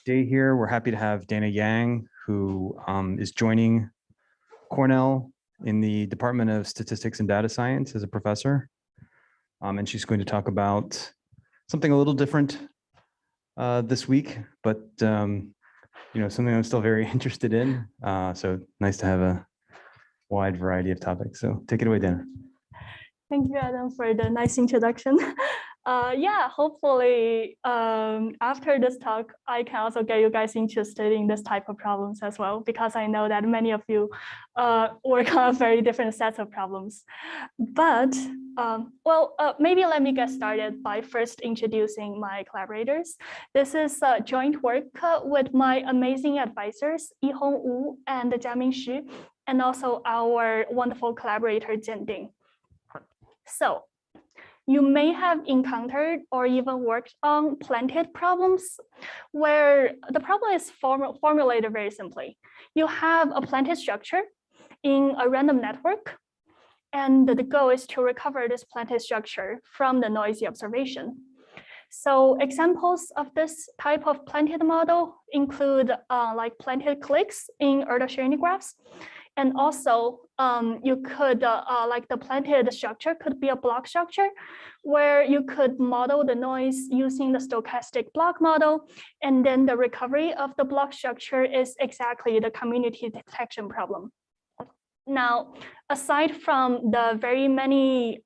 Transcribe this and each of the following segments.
day here. We're happy to have Dana Yang, who is joining Cornell in the Department of Statistics and Data Science as a professor. And she's going to talk about something a little different this week, but something I'm still very interested in. So nice to have a wide variety of topics. So take it away, Dana. Thank you, Adam, for the nice introduction. Hopefully after this talk, I can also get you guys interested in this type of problems as well, because I know that many of you work on very different sets of problems. But maybe let me get started by first introducing my collaborators. This is joint work with my amazing advisors, Yihong Wu and Jiaming Xu, and also our wonderful collaborator, Jian Ding. So you may have encountered or even worked on planted problems where the problem is formulated very simply. You have a planted structure in a random network, and the goal is to recover this planted structure from the noisy observation. So examples of this type of planted model include like planted clicks in Erdős-Sérényi graphs. And also, you could, like the planted structure could be a block structure where you could model the noise using the stochastic block model. And then the recovery of the block structure is exactly the community detection problem. Now, aside from the very many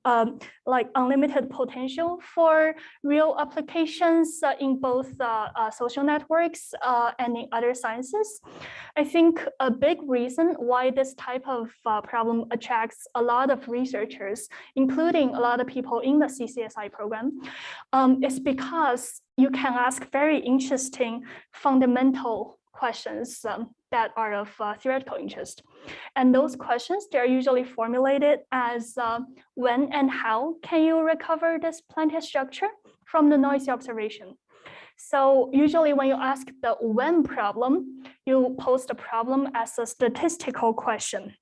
like unlimited potential for real applications in both social networks and in other sciences, I think a big reason why this type of problem attracts a lot of researchers, including a lot of people in the CCSI program, is because you can ask very interesting fundamental questions that are of theoretical interest. And those questions, they're usually formulated as when and how can you recover this planted structure from the noisy observation? So usually when you ask the when problem, you pose the problem as a statistical question,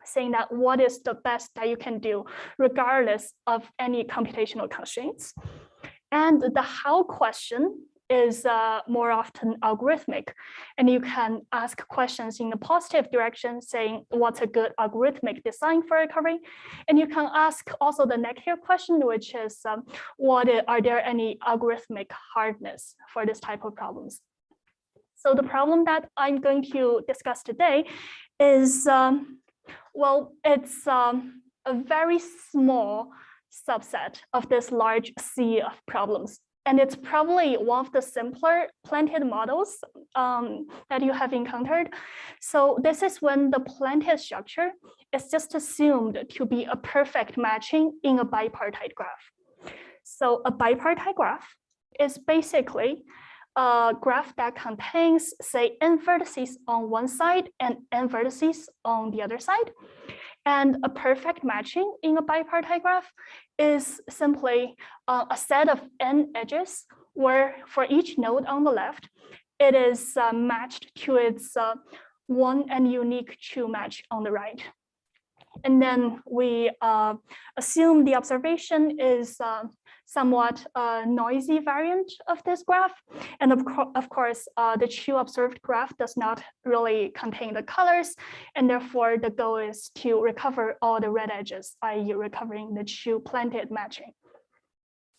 saying that what is the best that you can do regardless of any computational constraints. And the how question is more often algorithmic, and you can ask questions in the positive direction, saying what's a good algorithmic design for recovery, and you can ask also the negative question, which is are there any algorithmic hardness for this type of problems? So the problem that I'm going to discuss today is it's a very small subset of this large sea of problems. And it's probably one of the simpler planted models that you have encountered. So this is when the planted structure is just assumed to be a perfect matching in a bipartite graph. So a bipartite graph is basically a graph that contains, say, n vertices on one side and n vertices on the other side. And a perfect matching in a bipartite graph is simply a set of n edges where for each node on the left, it is matched to its one and unique true match on the right. And then we assume the observation is somewhat noisy variant of this graph. And of course, the true observed graph does not really contain the colors. And therefore, the goal is to recover all the red edges, i.e. recovering the true planted matching.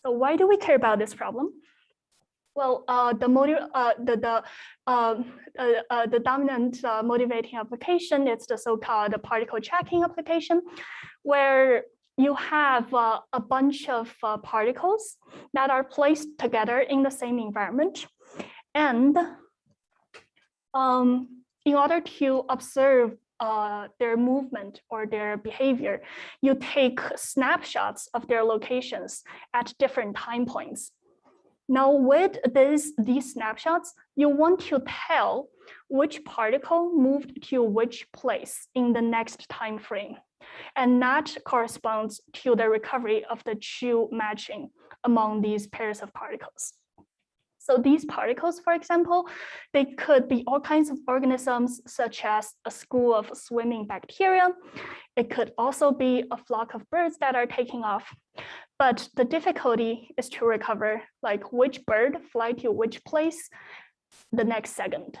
So why do we care about this problem? Well, the dominant motivating application is the so-called particle tracking application, where you have a bunch of particles that are placed together in the same environment. And in order to observe their movement or their behavior, you take snapshots of their locations at different time points. Now, with these snapshots, you want to tell which particle moved to which place in the next time frame. And that corresponds to the recovery of the true matching among these pairs of particles. So these particles, for example, they could be all kinds of organisms, such as a school of swimming bacteria. It could also be a flock of birds that are taking off. But the difficulty is to recover like which bird fly to which place the next second.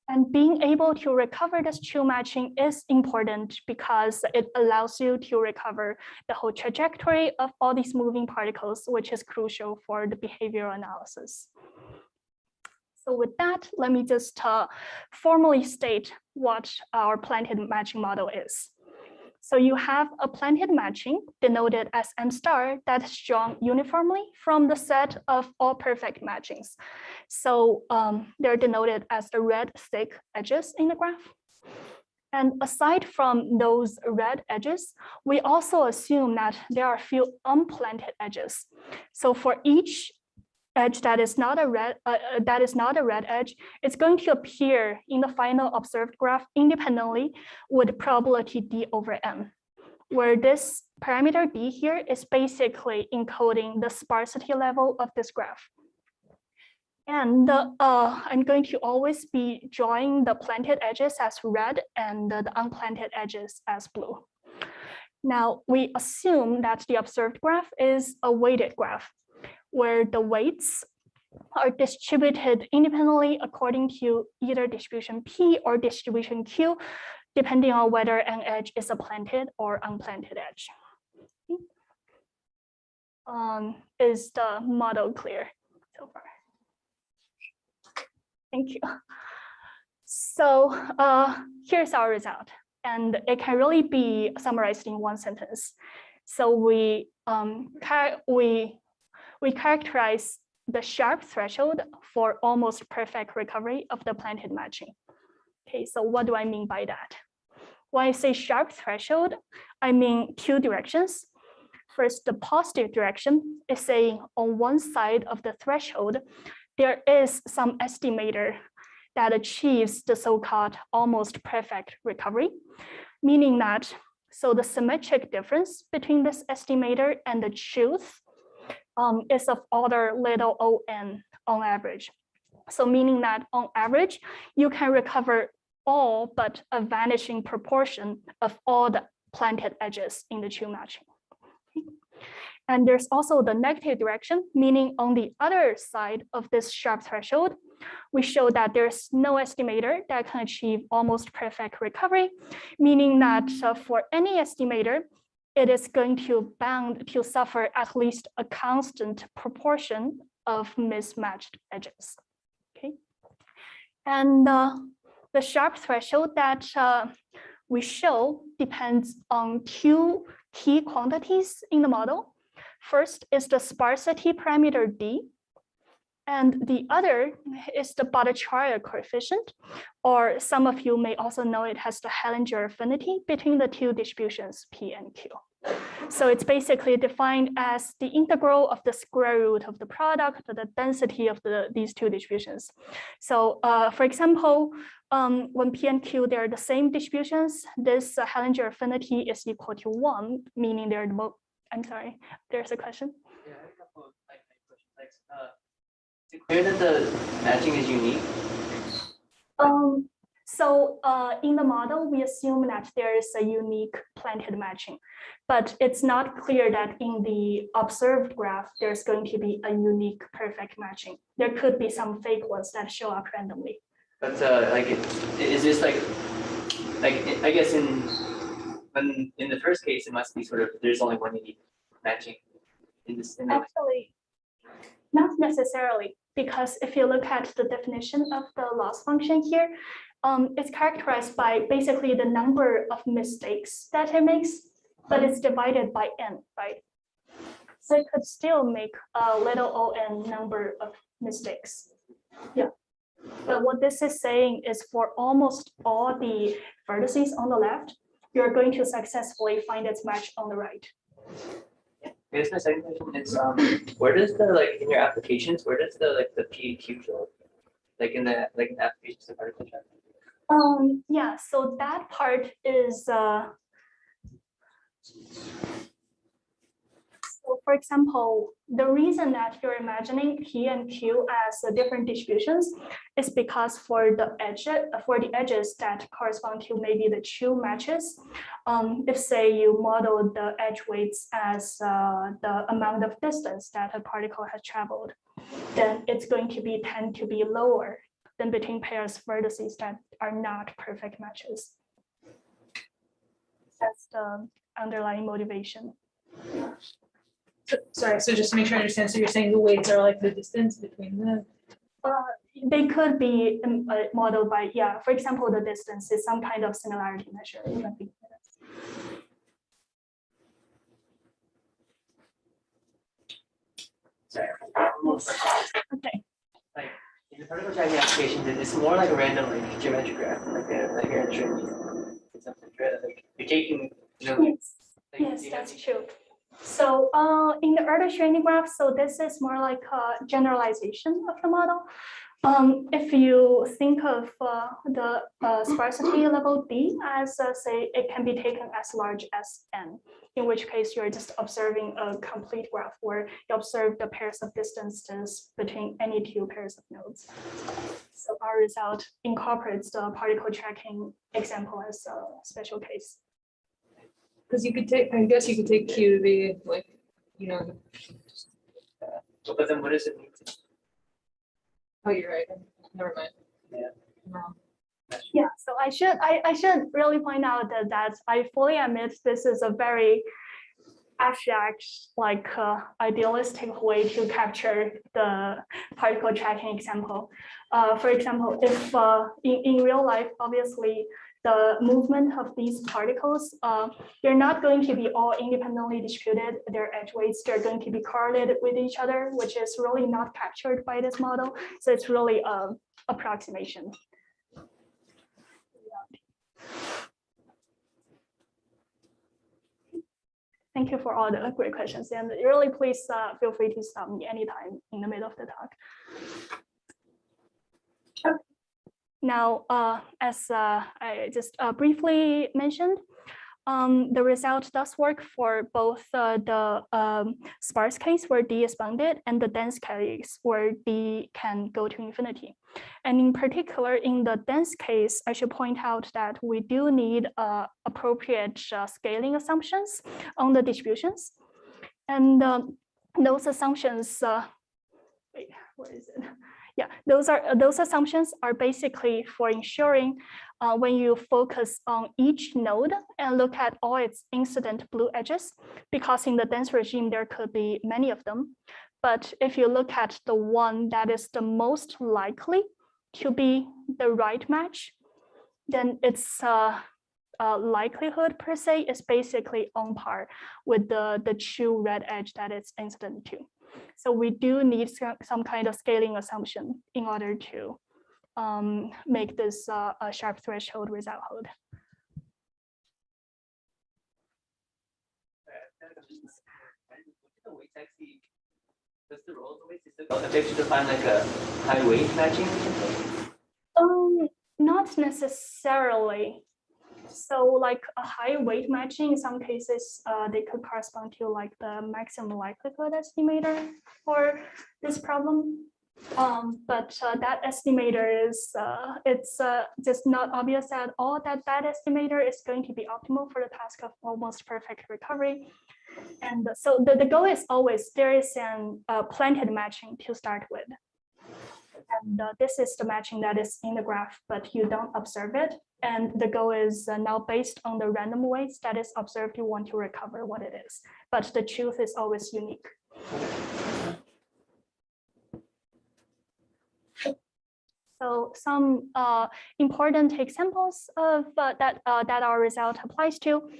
And being able to recover this true matching is important because it allows you to recover the whole trajectory of all these moving particles, which is crucial for the behavioral analysis. So with that, let me just formally state what our planted matching model is. So you have a planted matching denoted as M star that is drawn uniformly from the set of all perfect matchings. So they're denoted as the red thick edges in the graph. And aside from those red edges, we also assume that there are a few unplanted edges. So for each edge that is not a red edge, it's going to appear in the final observed graph independently with probability d over n, where this parameter d here is basically encoding the sparsity level of this graph. And I'm going to always be drawing the planted edges as red and the unplanted edges as blue. Now we assume that the observed graph is a weighted graph, where the weights are distributed independently according to either distribution P or distribution Q, depending on whether an edge is a planted or unplanted edge. Is the model clear so far? Thank you. So here's our result, and it can really be summarized in one sentence. So we characterize the sharp threshold for almost perfect recovery of the planted matching. Okay, so what do I mean by that? When I say sharp threshold, I mean two directions. First, the positive direction is saying on one side of the threshold, there is some estimator that achieves the so-called almost perfect recovery, meaning that, so the symmetric difference between this estimator and the truth is of order little on on average. So meaning that on average, you can recover all but a vanishing proportion of all the planted edges in the true matching. And there's also the negative direction, meaning on the other side of this sharp threshold, we show that there's no estimator that can achieve almost perfect recovery, meaning that for any estimator, it is going to bound to suffer at least a constant proportion of mismatched edges. Okay, and the sharp threshold that we show depends on two key quantities in the model. First is the sparsity parameter d, and the other is the Bhattacharya coefficient, or some of you may also know it has the Hellinger affinity between the two distributions P and Q. So it's basically defined as the integral of the square root of the product, the density of these two distributions. So for example, when P and Q, they're the same distributions, this Hellinger affinity is equal to 1, meaning they're the most, I'm sorry, there's a question? Yeah, I have a couple of questions. Is it clear that the matching is unique? So in the model, we assume that there is a unique planted matching, but it's not clear that in the observed graph, there's going to be a unique perfect matching. There could be some fake ones that show up randomly. But like, is this like I guess in the first case, it must be sort of, there's only one unique matching in this. Actually, not necessarily, because if you look at the definition of the loss function here, it's characterized by basically the number of mistakes that it makes, but it's divided by n, right? So it could still make a little on number of mistakes. Yeah. But what this is saying is for almost all the vertices on the left, you're going to successfully find its match on the right. I guess my second question is, where does the, like, in your applications, where does the P Q show? Like in the applications of particle chart? Yeah, so that part is So for example, the reason that you're imagining P and Q as different distributions is because for the edges that correspond to maybe the two matches, if say you model the edge weights as the amount of distance that a particle has traveled, then it's going to tend to be lower than between pairs of vertices that are not perfect matches. That's the underlying motivation. Sorry, so just to make sure I understand, so you're saying the weights are like the distance between them? They could be modeled by, yeah, for example, the distance is some kind of similarity measure. Sorry. Okay. Like in the particle tracking application, it's more like a random like geometric graph, like a tree. It's something like you're taking, you know, Yes, like, yes, that's true. So in the Erdo training graph, so this is more like a generalization of the model. If you think of the sparsity level D as, say, it can be taken as large as n, in which case you're just observing a complete graph where you observe the pairs of distances between any two pairs of nodes. So our result incorporates the particle tracking example as a special case. Because you could take, I guess you could take Q to be like, you know. But then what does it mean? Oh, you're right. Never mind. Yeah. No. Yeah, so I should really point out that I fully admit this is a very abstract, like idealistic way to capture the particle tracking example. For example, if in real life, obviously, the movement of these particles, they're not going to be all independently distributed. Their edge weights, they're going to be correlated with each other, which is really not captured by this model. So it's really an approximation. Thank you for all the great questions. And really, please feel free to stop me anytime in the middle of the talk. Now, as I just briefly mentioned, the result does work for both the sparse case where D is bounded and the dense case where D can go to infinity. And in particular, in the dense case, I should point out that we do need appropriate scaling assumptions on the distributions. And those assumptions, wait, where is it? Yeah, those assumptions are basically for ensuring when you focus on each node and look at all its incident blue edges, because in the dense regime, there could be many of them. But if you look at the one that is the most likely to be the right match, then its likelihood per se is basically on par with the true red edge that it's incident to. So we do need some kind of scaling assumption in order to make this a sharp threshold result hold. What's the role of the weights? Is it effective to define like a high weight matching? Not necessarily. So like a high weight matching, in some cases, they could correspond to like the maximum likelihood estimator for this problem. But that estimator is, it's just not obvious at all that that estimator is going to be optimal for the task of almost perfect recovery. And so the goal is always, there is an planted matching to start with. And this is the matching that is in the graph, but you don't observe it. And the goal is now based on the random weights that is observed, you want to recover what it is. But the truth is always unique. So some important examples of that our result applies to.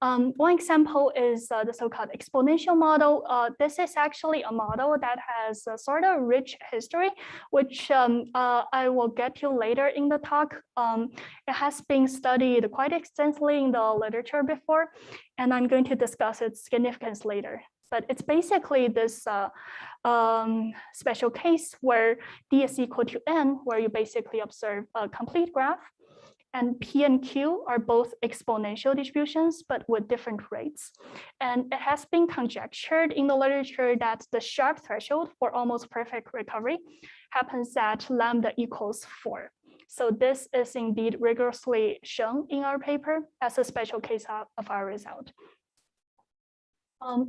One example is the so-called exponential model. This is actually a model that has a sort of rich history, which I will get to later in the talk. It has been studied quite extensively in the literature before, and I'm going to discuss its significance later. But it's basically this special case where D is equal to N, where you basically observe a complete graph. And P and Q are both exponential distributions, but with different rates. And it has been conjectured in the literature that the Sharp threshold for almost perfect recovery happens at lambda equals 4. So this is indeed rigorously shown in our paper as a special case of our result.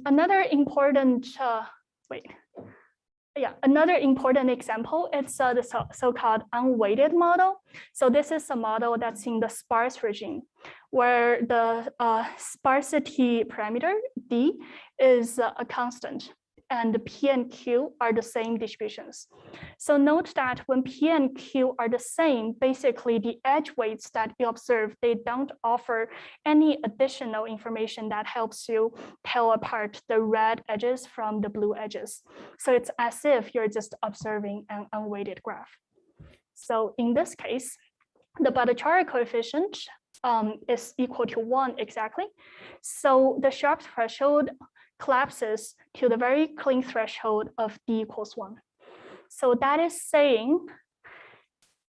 Another important example is the so-called unweighted model. So this is a model that's in the sparse regime, where the sparsity parameter D is a constant, and the P and Q are the same distributions. So note that when P and Q are the same, basically the edge weights that you observe, they don't offer any additional information that helps you tell apart the red edges from the blue edges. So it's as if you're just observing an unweighted graph. So in this case, the Bhattacharya coefficient is equal to 1 exactly. So the Sharp threshold collapses to the very clean threshold of D equals 1. So that is saying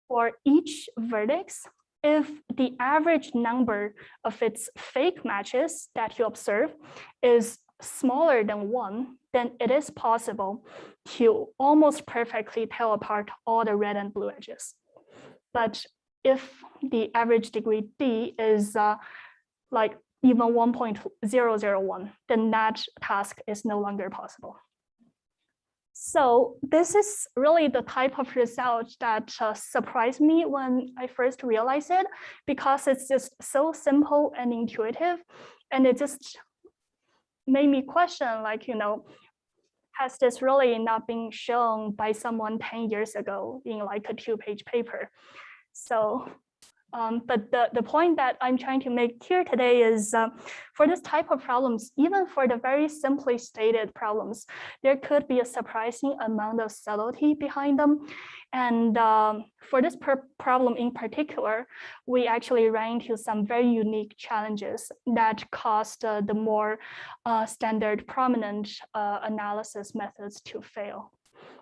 for each vertex, if the average number of its fake matches that you observe is smaller than 1, then it is possible to almost perfectly tell apart all the red and blue edges. But if the average degree D is like even 1.001, then that task is no longer possible. So this is really the type of result that surprised me when I first realized it, because it's just so simple and intuitive, and it just made me question, like, has this really not been shown by someone 10 years ago in like a 2-page paper? So but the point that I'm trying to make here today is for this type of problems, even for the very simply stated problems, there could be a surprising amount of subtlety behind them. And for this problem in particular, we actually ran into some very unique challenges that caused the more standard prominent analysis methods to fail,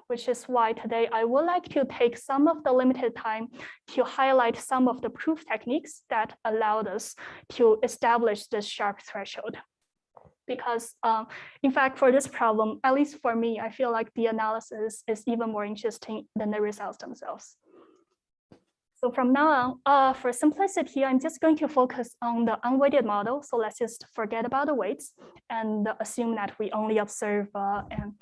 which is why today I would like to take some of the limited time to highlight some of the proof techniques that allowed us to establish this Sharp threshold. Because in fact, for this problem, at least for me, I feel like the analysis is even more interesting than the results themselves. So from now on, for simplicity, I'm just going to focus on the unweighted model. So let's just forget about the weights and assume that we only observe an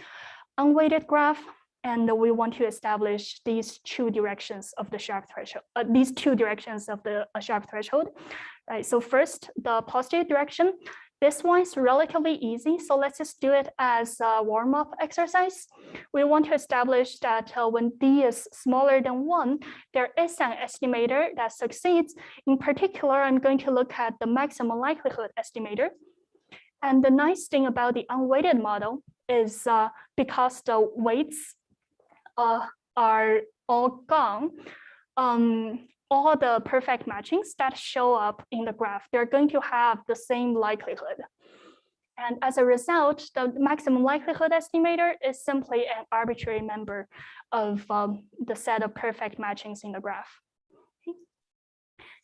unweighted graph. And we want to establish these two directions of the Sharp threshold, Sharp threshold, right? So first, the posterior direction. This one is relatively easy, so let's just do it as a warm-up exercise. We want to establish that when D is smaller than 1, there is an estimator that succeeds. In particular, I'm going to look at the maximum likelihood estimator. And the nice thing about the unweighted model is because the weights are all gone, all the perfect matchings that show up in the graph, they're going to have the same likelihood. And as a result, the maximum likelihood estimator is simply an arbitrary member of the set of perfect matchings in the graph. Okay.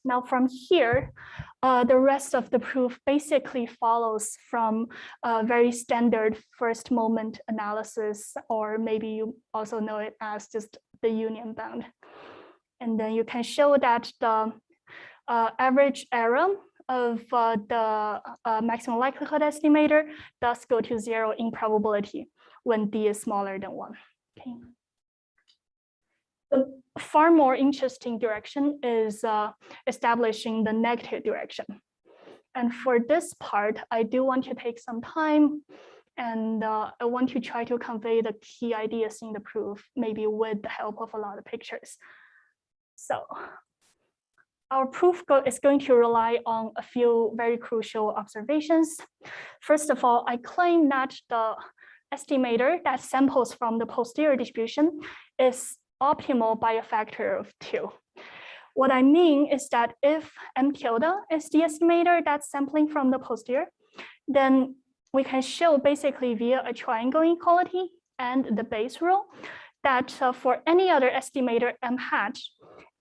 Now from here, the rest of the proof basically follows from a very standard first moment analysis, or maybe you also know it as just the union bound. And then you can show that the average error of the maximum likelihood estimator does go to 0 in probability when D is smaller than 1. Okay. The far more interesting direction is establishing the negative direction. And for this part, I do want to take some time, and I want to try to convey the key ideas in the proof, maybe with the help of a lot of pictures. So our proof is going to rely on a few very crucial observations. First of all, I claim that the estimator that samples from the posterior distribution is optimal by a factor of 2. What I mean is that if M tilde is the estimator that's sampling from the posterior, then we can show basically via a triangle inequality and the Bayes rule that for any other estimator M hat,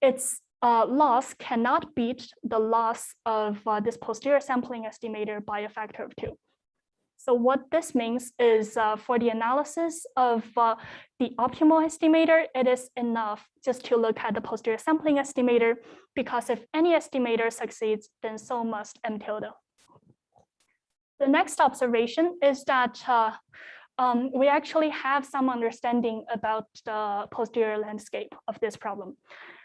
its loss cannot beat the loss of this posterior sampling estimator by a factor of 2. So what this means is for the analysis of the optimal estimator, it is enough just to look at the posterior sampling estimator, because if any estimator succeeds, then so must M tilde. The next observation is that we actually have some understanding about the posterior landscape of this problem.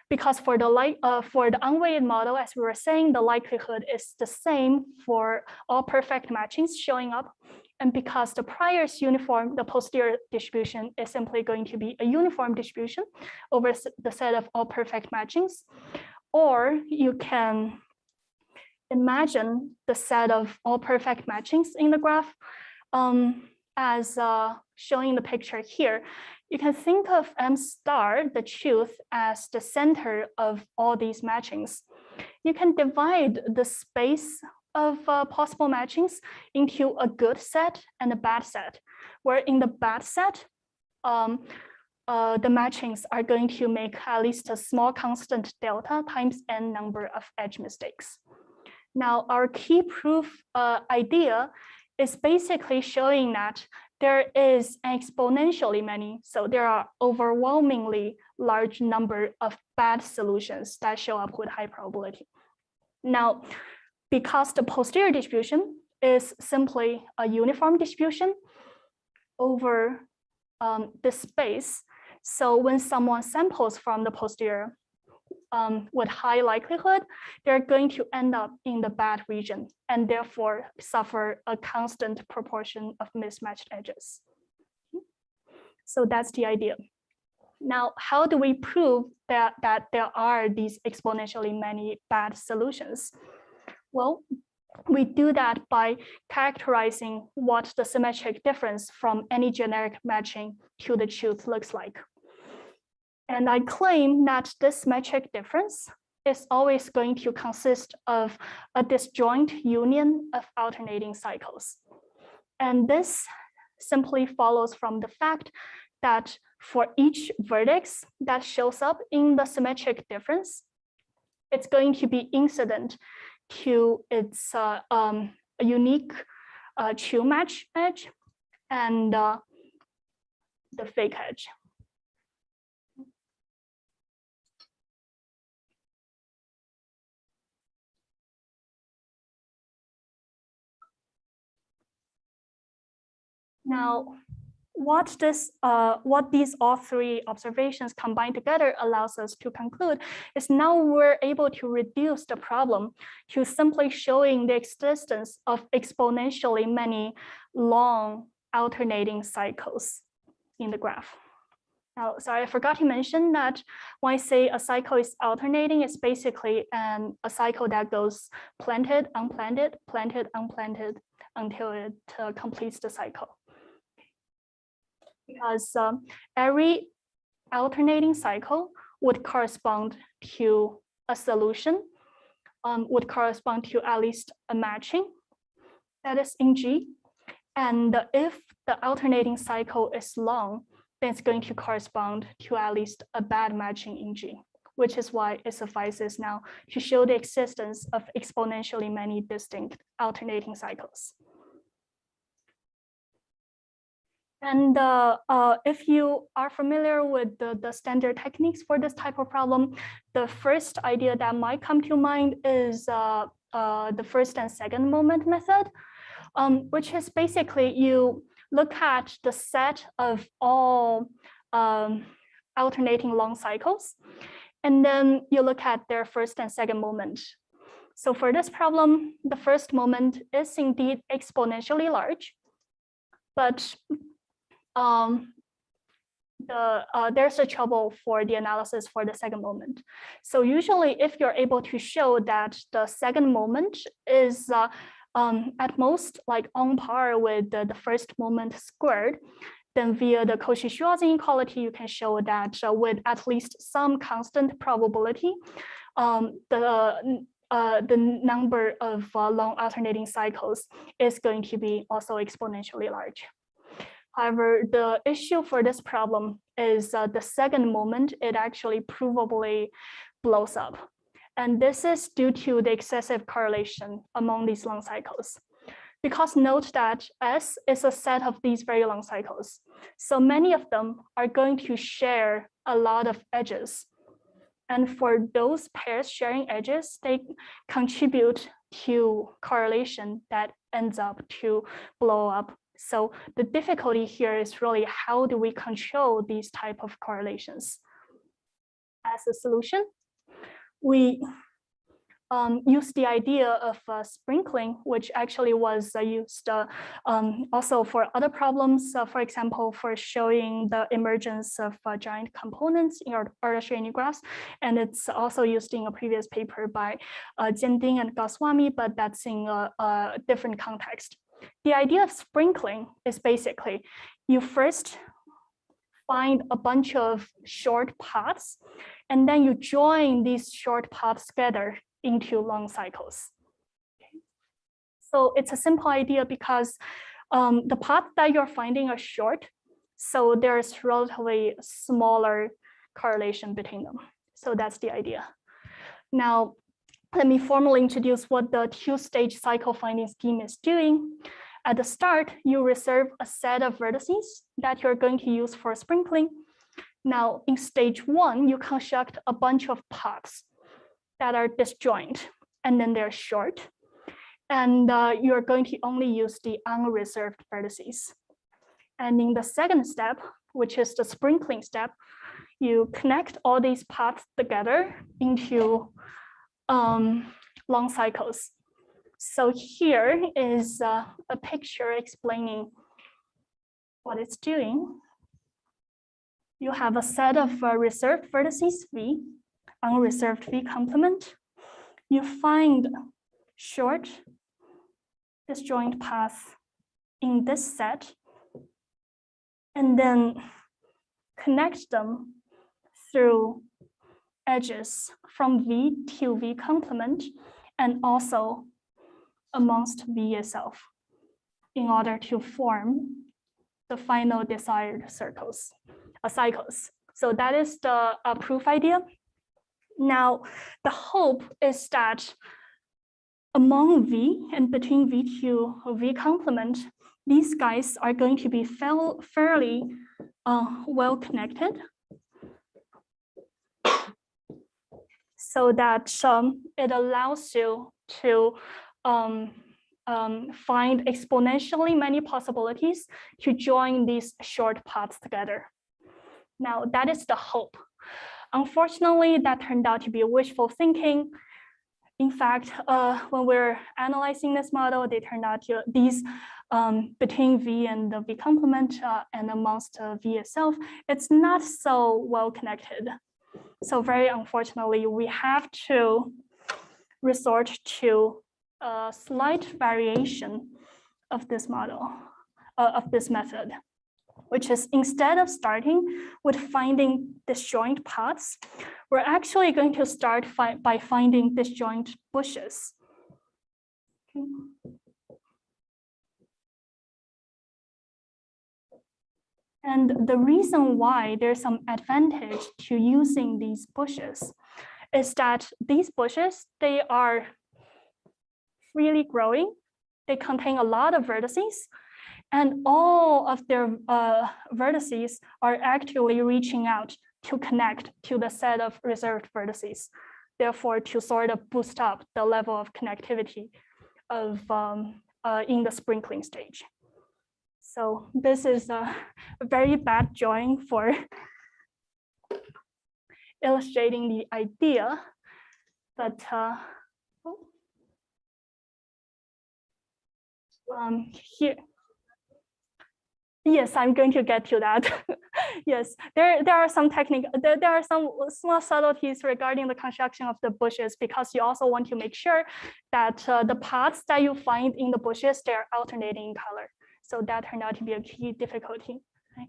Because for the unweighted model, as we were saying, the likelihood is the same for all perfect matchings showing up. And because the prior is uniform, the posterior distribution is simply going to be a uniform distribution over the set of all perfect matchings. Or you can imagine the set of all perfect matchings in the graph as shown in the picture here. You can think of M star, the truth, as the center of all these matchings. You can divide the space of possible matchings into a good set and a bad set, where in the bad set, the matchings are going to make at least a small constant delta times n number of edge mistakes. Now, our key proof idea is basically showing that there is exponentially many, so there are overwhelmingly large number of bad solutions that show up with high probability. Now, because the posterior distribution is simply a uniform distribution over the space, so when someone samples from the posterior with high likelihood, they're going to end up in the bad region and therefore suffer a constant proportion of mismatched edges. So that's the idea. Now, how do we prove that there are these exponentially many bad solutions? Well, we do that by characterizing what the symmetric difference from any generic matching to the truth looks like. And I claim that this metric difference is always going to consist of a disjoint union of alternating cycles. And this simply follows from the fact that for each vertex that shows up in the symmetric difference, it's going to be incident to its unique true match edge and the fake edge. Now, what these all three observations combined together allows us to conclude is now we're able to reduce the problem to simply showing the existence of exponentially many long alternating cycles in the graph. Now, sorry, I forgot to mention that when I say a cycle is alternating, it's basically a cycle that goes planted, unplanted, planted, unplanted until it completes the cycle. Because every alternating cycle would correspond to a solution, would correspond to at least a matching that is in G. And if the alternating cycle is long, then it's going to correspond to at least a bad matching in G, which is why it suffices now to show the existence of exponentially many distinct alternating cycles. And if you are familiar with the standard techniques for this type of problem, the first idea that might come to mind is the first and second moment method, which is basically you look at the set of all alternating long cycles, and then you look at their first and second moment. So for this problem, the first moment is indeed exponentially large, but there's a trouble for the analysis for the second moment. So usually if you're able to show that the second moment is at most like on par with the first moment squared, then via the Cauchy-Schwarz inequality, you can show that with at least some constant probability, the number of long alternating cycles is going to be also exponentially large. However, the issue for this problem is the second moment it actually provably blows up. And this is due to the excessive correlation among these long cycles. Because note that S is a set of these very long cycles. So many of them are going to share a lot of edges. And for those pairs sharing edges, they contribute to correlation that ends up to blow up. So the difficulty here is really how do we control these type of correlations? As a solution, we use the idea of sprinkling, which actually was used also for other problems, for example, for showing the emergence of giant components in Ardashir graphs. And it's also used in a previous paper by Jianding and Goswami, but that's in a different context. The idea of sprinkling is basically you first find a bunch of short paths, and then you join these short paths together into long cycles. So it's a simple idea because the paths that you're finding are short, so there's relatively smaller correlation between them. So that's the idea. Now, let me formally introduce what the two-stage cycle finding scheme is doing. At the start, you reserve a set of vertices that you're going to use for sprinkling. Now, in stage one, you construct a bunch of paths that are disjoint, and then they're short. And you're going to only use the unreserved vertices. And in the second step, which is the sprinkling step, you connect all these paths together into long cycles. So here is a picture explaining what it's doing. You have a set of reserved vertices V, unreserved V complement. You find short disjoint paths in this set, and then connect them through edges from V to V complement, and also amongst V itself, in order to form the final desired cycles. So that is the proof idea. Now, the hope is that among V and between V to V complement, these guys are going to be fairly well connected, so that it allows you to find exponentially many possibilities to join these short paths together. Now, that is the hope. Unfortunately, that turned out to be wishful thinking. In fact, when we're analyzing this model, they turned out to these between V and the V complement and amongst V itself, it's not so well connected. So very unfortunately, we have to resort to a slight variation of this model, of this method, which is instead of starting with finding disjoint paths, we're actually going to start by finding disjoint bushes. Okay. And the reason why there's some advantage to using these bushes is that these bushes, they are freely growing. They contain a lot of vertices, and all of their vertices are actually reaching out to connect to the set of reserved vertices, therefore to sort of boost up the level of connectivity of in the sprinkling stage. So this is a very bad drawing for illustrating the idea, but here. Yes, I'm going to get to that. Yes, there are some there are some small subtleties regarding the construction of the bushes, because you also want to make sure that the paths that you find in the bushes, they're alternating in color. So that turned out to be a key difficulty. Right?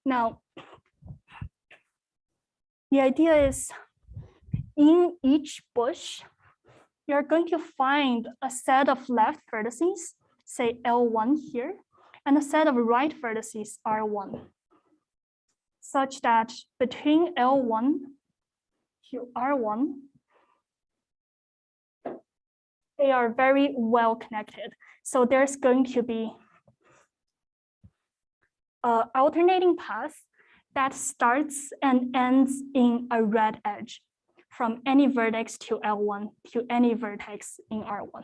Now, the idea is in each bush, you're going to find a set of left vertices, say L1 here, and a set of right vertices R1, such that between L1 to R1, they are very well connected. So there's going to be an alternating path that starts and ends in a red edge from any vertex to L1 to any vertex in R1.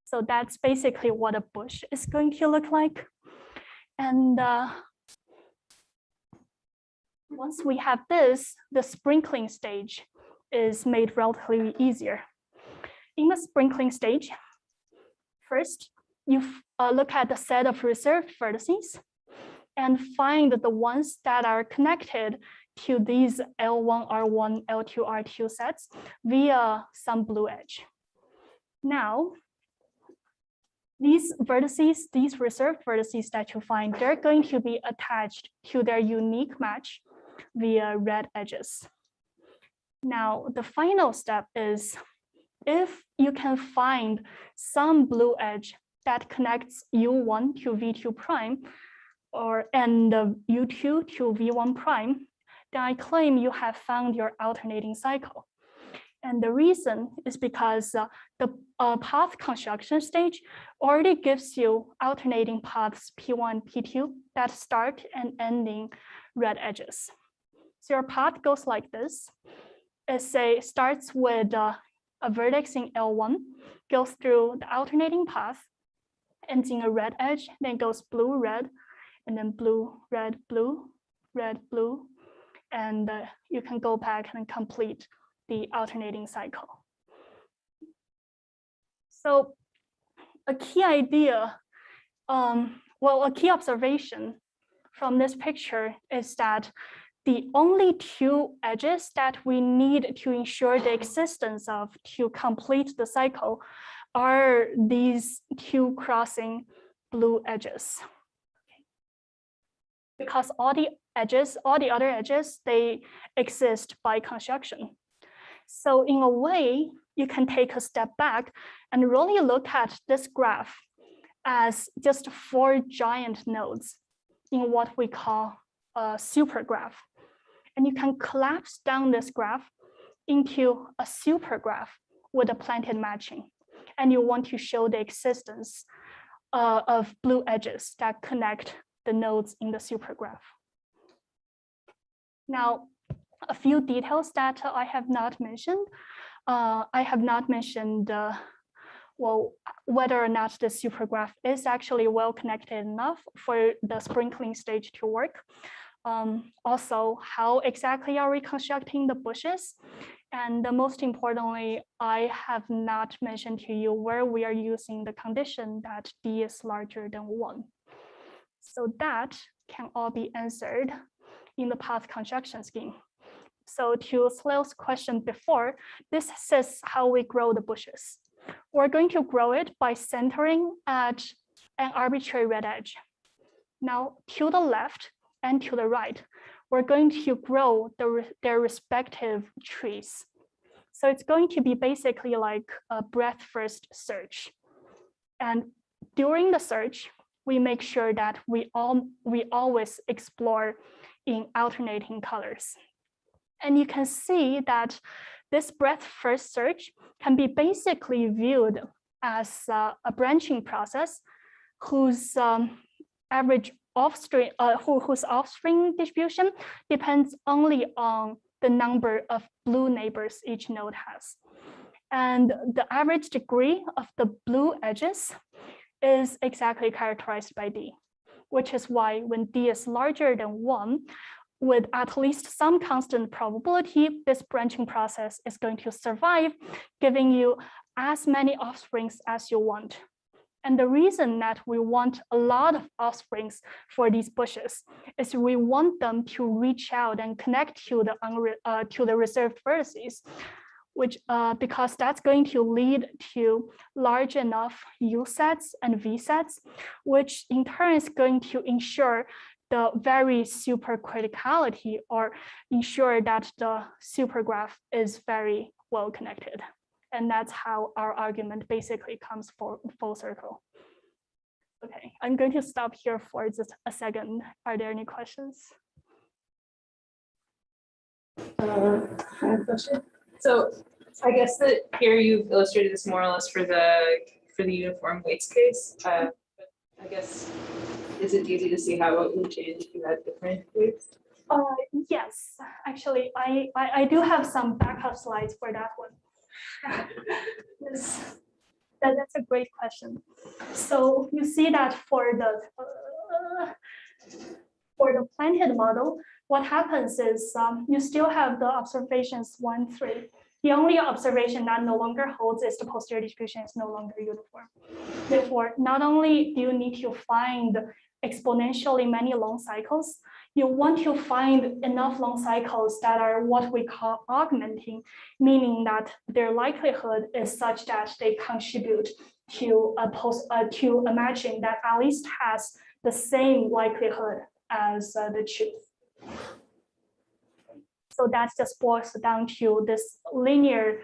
So that's basically what a bush is going to look like. And once we have this, the sprinkling stage is made relatively easier. In the sprinkling stage, first, you look at the set of reserved vertices and find the ones that are connected to these L1, R1, L2, R2 sets via some blue edge. Now, these vertices, these reserved vertices that you find, they're going to be attached to their unique match via red edges. Now, the final step is if you can find some blue edge that connects U1 to V2 prime, and U2 to V1 prime, then I claim you have found your alternating cycle. And the reason is because the path construction stage already gives you alternating paths P1, P2 that start and ending red edges. So your path goes like this. It starts with a vertex in L1, goes through the alternating path, ends in a red edge, then goes blue, red, and then blue, red, blue, red, blue. And you can go back and complete the alternating cycle. So a key idea, a key observation from this picture is that the only two edges that we need to ensure the existence of to complete the cycle are these two crossing blue edges. Because all the other edges, they exist by construction. So in a way, you can take a step back and really look at this graph as just 4 giant nodes in what we call a supergraph. And you can collapse down this graph into a supergraph with a planted matching. And you want to show the existence of blue edges that connect the nodes in the supergraph. Now, a few details that I have not mentioned. I have not mentioned whether or not the supergraph is actually well connected enough for the sprinkling stage to work. Also, how exactly are we constructing the bushes? And most importantly, I have not mentioned to you where we are using the condition that D is larger than 1. So that can all be answered in the path construction scheme. So to Slale's question before, this is how we grow the bushes. We're going to grow it by centering at an arbitrary red edge. Now, to the left and to the right, we're going to grow their respective trees. So it's going to be basically like a breadth first search. And during the search, we make sure that we always explore in alternating colors. And you can see that this breadth first search can be basically viewed as a branching process whose average offspring, whose offspring distribution depends only on the number of blue neighbors each node has. And the average degree of the blue edges is exactly characterized by D, which is why when D is larger than 1, with at least some constant probability, this branching process is going to survive, giving you as many offsprings as you want. And the reason that we want a lot of offsprings for these bushes is we want them to reach out and connect to the reserved vertices, which because that's going to lead to large enough U sets and V sets, which in turn is going to ensure the very super criticality or ensure that the supergraph is very well connected. And that's how our argument basically comes full circle. Okay, I'm going to stop here for just a second. Are there any questions? I have a question. So I guess that here you've illustrated this more or less for the uniform weights case. But I guess, is it easy to see how it would change if you had different weights? Yes, actually, I do have some backup slides for that one. Yes, that's a great question. So you see that for the planted model, what happens is you still have the observations 1, 3. The only observation that no longer holds is the posterior distribution is no longer uniform. Therefore, not only do you need to find exponentially many long cycles, you want to find enough long cycles that are what we call augmenting, meaning that their likelihood is such that they contribute to a matching that at least has the same likelihood as the truth. So that just boils down to this linear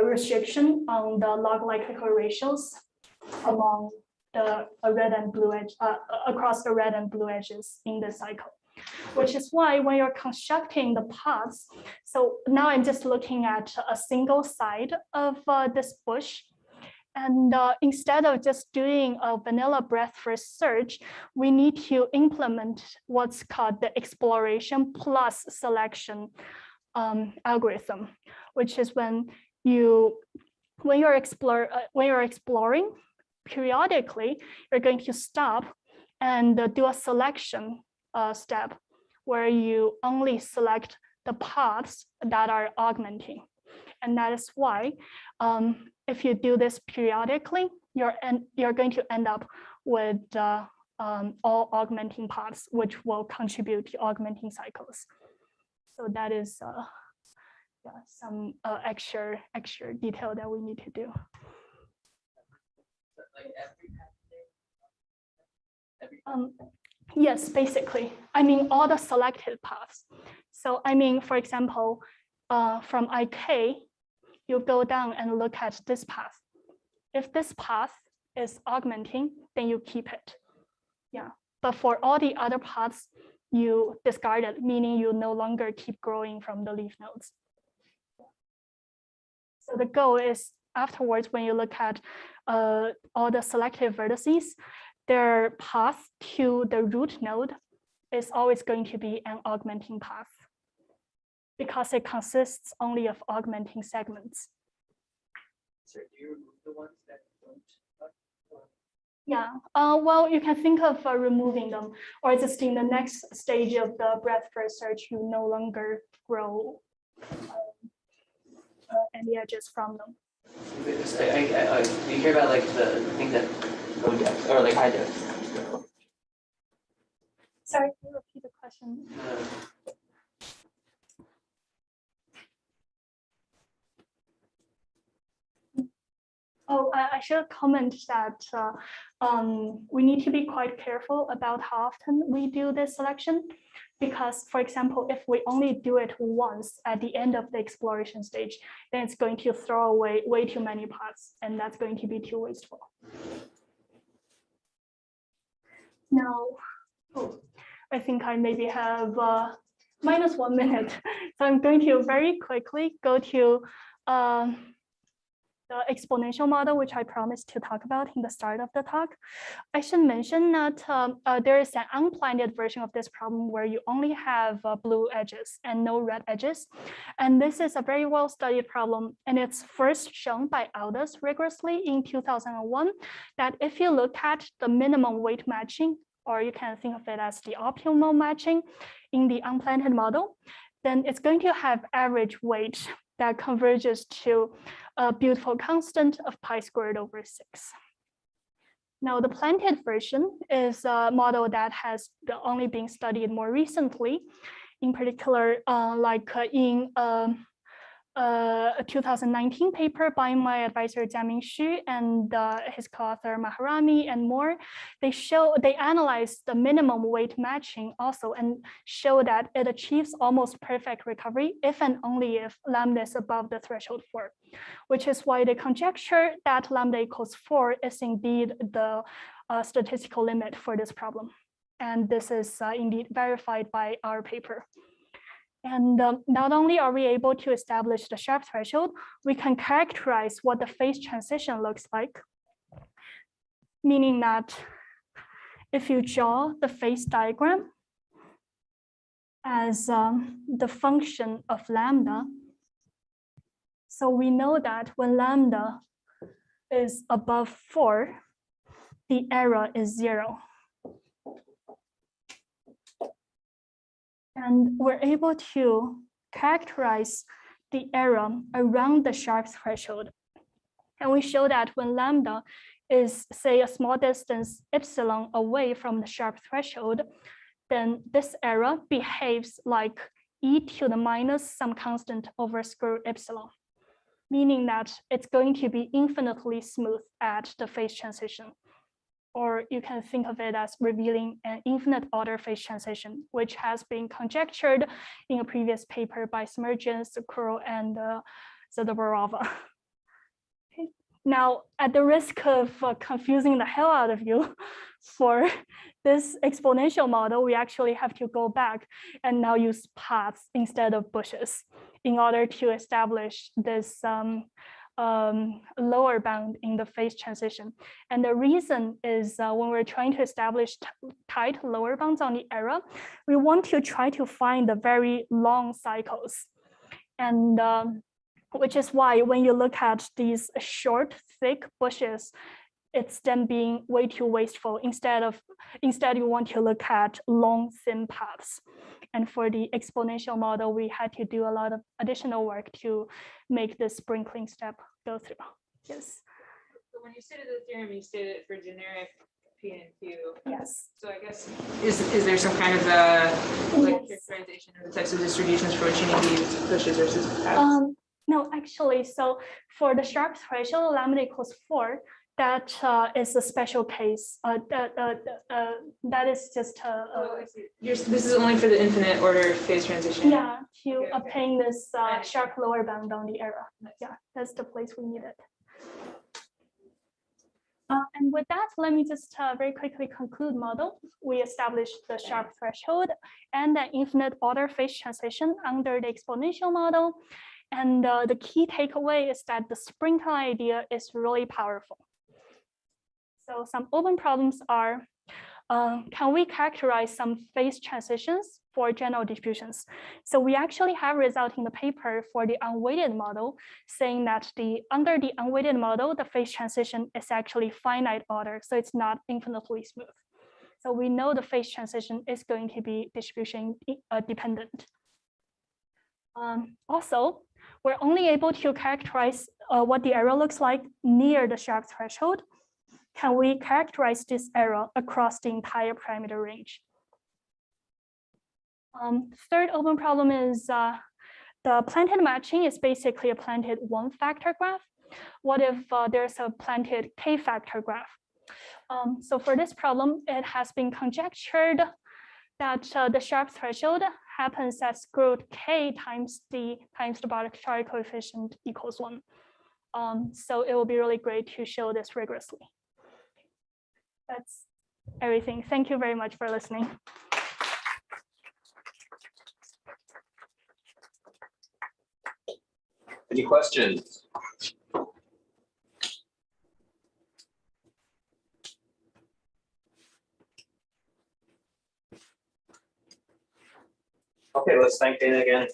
restriction on the log likelihood ratios among the red and blue edge across the red and blue edges in the cycle, which is why when you're constructing the paths, so now I'm just looking at a single side of this bush. And instead of just doing a vanilla breadth first search, we need to implement what's called the exploration plus selection algorithm, which is when you're exploring, periodically you're going to stop and do a selection step where you only select the paths that are augmenting. And that is why if you do this periodically, you're going to end up with all augmenting paths, which will contribute to augmenting cycles. So that is some extra detail that we need to do. Yes, basically. I mean, all the selected paths. So I mean, for example, from IK, you go down and look at this path. If this path is augmenting, then you keep it. Yeah, but for all the other paths, you discard it, meaning you no longer keep growing from the leaf nodes. So the goal is afterwards, when you look at all the selective vertices, their path to the root node is always going to be an augmenting path, because it consists only of augmenting segments. So do you remove the ones that don't? Yeah, well, you can think of removing them, or just in the next stage of the breadth first search, you no longer grow any edges from them. Do you hear about like the thing that go depth or like high depth? Sorry, can you repeat the question? Oh, I should comment that we need to be quite careful about how often we do this selection, because, for example, if we only do it once at the end of the exploration stage, then it's going to throw away way too many paths, and that's going to be too wasteful. Now, I think I maybe have -1 minute, so I'm going to very quickly go to the exponential model, which I promised to talk about in the start of the talk. I should mention that there is an unplanted version of this problem where you only have blue edges and no red edges. And this is a very well-studied problem. And it's first shown by Aldous rigorously in 2001, that if you look at the minimum weight matching, or you can think of it as the optimal matching in the unplanted model, then it's going to have average weight that converges to a beautiful constant of pi²/6. Now, the planted version is a model that has only been studied more recently, in particular, in a 2019 paper by my advisor Jiaming Xu and his co-author Maharani and more. They analyzed the minimum weight matching also and show that it achieves almost perfect recovery if and only if lambda is above the threshold 4, which is why they conjecture that lambda equals 4 is indeed the statistical limit for this problem. And this is indeed verified by our paper. And not only are we able to establish the sharp threshold, we can characterize what the phase transition looks like. Meaning that if you draw the phase diagram as the function of lambda, so we know that when lambda is above 4, the error is 0. And we're able to characterize the error around the sharp threshold. And we show that when lambda is, say, a small distance epsilon away from the sharp threshold, then this error behaves like e to the minus some constant over square root epsilon, meaning that it's going to be infinitely smooth at the phase transition. Or you can think of it as revealing an infinite order phase transition, which has been conjectured in a previous paper by Smergen, Sakuro, and Zadovarova. Okay. Now, at the risk of confusing the hell out of you, for this exponential model, we actually have to go back and now use paths instead of bushes in order to establish this lower bound in the phase transition. And the reason is when we're trying to establish tight lower bounds on the error, we want to try to find the very long cycles. And which is why when you look at these short, thick bushes, it's then being way too wasteful. Instead you want to look at long, thin paths. And for the exponential model, we had to do a lot of additional work to make this sprinkling step go through. Yes. So when you stated the theorem, you stated it for generic P and Q. Yes. So I guess, is there some kind of like characterization of the types of distributions for which you need to use pushes versus paths? No, actually, so for the sharp threshold, lambda equals 4, that is a special case. That is just I see. This is only for the infinite order phase transition. yeah, to Okay. obtain this sharp lower bound on the error. Yeah, that's the place we need it. And with that, let me just very quickly conclude model. We established the sharp threshold and the infinite order phase transition under the exponential model. And the key takeaway is that the sprinkle idea is really powerful. So some open problems are, can we characterize some phase transitions for general distributions? So we actually have a result in the paper for the unweighted model saying that under the unweighted model, the phase transition is actually finite order, so it's not infinitely smooth. So we know the phase transition is going to be distribution dependent. Also, we're only able to characterize what the error looks like near the sharp threshold. Can we characterize this error across the entire parameter range? Third open problem is the planted matching is basically a planted one factor graph. What if there's a planted k factor graph? So for this problem, it has been conjectured that the sharp threshold happens at square root k times the Botic-Chaudhry coefficient equals 1. So it will be really great to show this rigorously. That's everything. Thank you very much for listening. Any questions? Okay, let's thank Dana again.